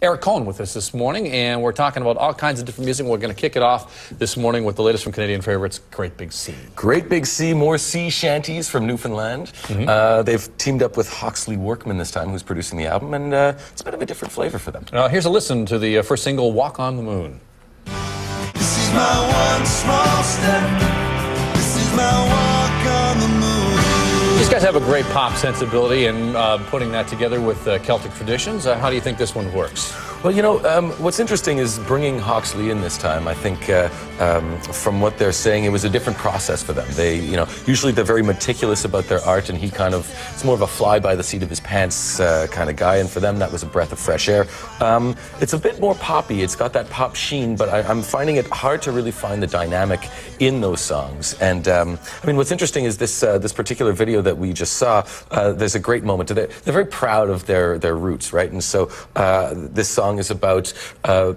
Eric Cohen with us this morning, and we're talking about all kinds of different music. We're going to kick it off this morning with the latest from Canadian favorites, Great Big Sea. Great Big Sea, more sea shanties from Newfoundland. They've teamed up with Hawksley Workman this time, who's producing the album, and it's a bit of a different flavor for them. Here's a listen to the first single, Walk on the Moon. This is my one small step. This is my walk on the moon. These guys have a great pop sensibility, and putting that together with Celtic traditions, how do you think this one works? Well, you know, what's interesting is bringing Hawksley in this time. I think from what they're saying, it was a different process for them. They, you know, usually they're very meticulous about their art, and he kind of, it's more of a fly by the seat of his pants kind of guy, and for them that was a breath of fresh air. It's a bit more poppy. It's got that pop sheen, but I'm finding it hard to really find the dynamic in those songs. And I mean, what's interesting is this this particular video that we just saw. There's a great moment. They're very proud of their roots, right? And so this song is about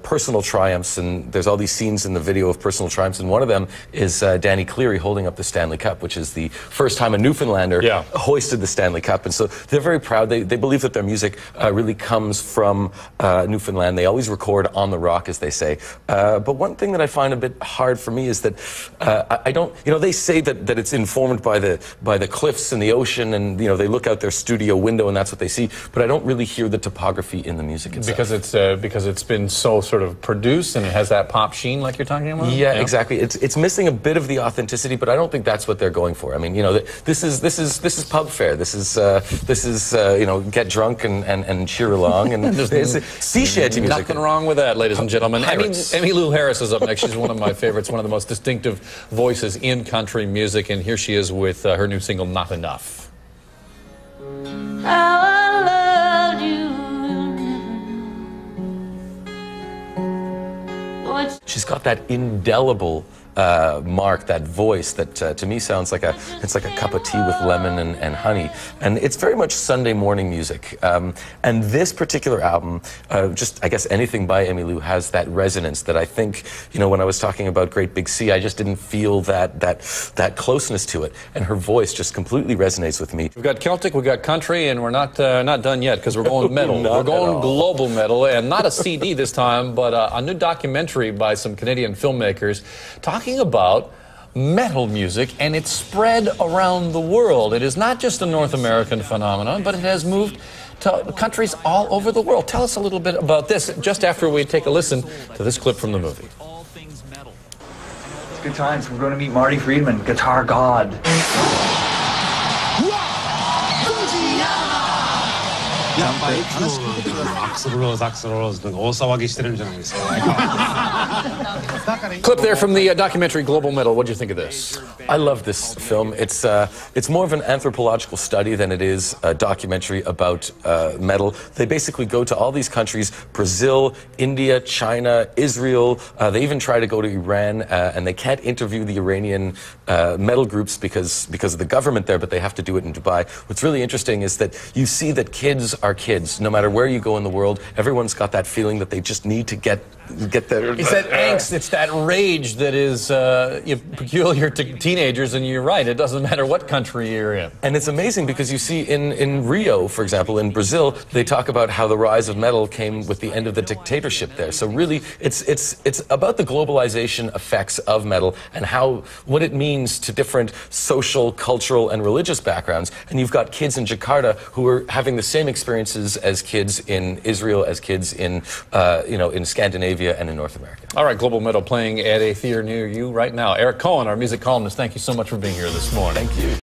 personal triumphs, and there's all these scenes in the video of personal triumphs, and one of them is Danny Cleary holding up the Stanley Cup, which is the first time a Newfoundlander hoisted the Stanley Cup. And so they're very proud. They believe that their music really comes from Newfoundland. They always record on the rock, as they say. But one thing that I find a bit hard for me is that I don't, you know, they say that it's informed by the cliffs and the ocean, and, you know, they look out their studio window and that's what they see, but I don't really hear the topography in the music itself. Because it's been so sort of produced and it has that pop sheen like you're talking about? Yeah, exactly. It's missing a bit of the authenticity, but I don't think that's what they're going for. I mean, you know, this is pub fare. This is you know, get drunk and cheer along, and there's sea shanty music. Nothing wrong with that, ladies and gentlemen. Emmylou Harris is up next. She's one of my favorites, one of the most distinctive voices in country music, and here she is with her new single, Not Enough. How I loved you. She's got that indelible mark, that voice that to me sounds like it's like a cup of tea with lemon and honey, and it's very much Sunday morning music. And this particular album, just I guess anything by Emmylou has that resonance that I think, you know, when I was talking about Great Big Sea, I just didn't feel that closeness to it, and her voice just completely resonates with me. We've got Celtic, we've got country, and we're not done yet, because we're going metal. We're going global metal, and not a CD this time, but a new documentary by some Canadian filmmakers talking about metal music and its spread around the world. It is not just a North American phenomenon, but it has moved to countries all over the world. Tell us a little bit about this just after we take a listen to this clip from the movie. It's good times. We're going to meet Marty Friedman, guitar god. Clip there from the documentary Global Metal. What do you think of this? I love this film. It's more of an anthropological study than it is a documentary about metal. They basically go to all these countries: Brazil, India, China, Israel. They even try to go to Iran, and they can't interview the Iranian metal groups because of the government there, but they have to do it in Dubai. What's really interesting is that you see that kids are kids. No matter where you go in the world, everyone's got that feeling that they just need to get there. It's that angst, it's that rage that is peculiar to teenagers, and you're right, it doesn't matter what country you're in. And it's amazing because you see in Rio, for example, in Brazil, they talk about how the rise of metal came with the end of the dictatorship there. So really, it's about the globalization effects of metal and what it means to different social, cultural, and religious backgrounds. And you've got kids in Jakarta who are having the same experiences as kids in Israel, as kids in you know, in Scandinavia and in North America. All right, Global Metal playing at a theater near you right now. Eric Cohen, our music columnist, thank you so much for being here this morning. Thank you.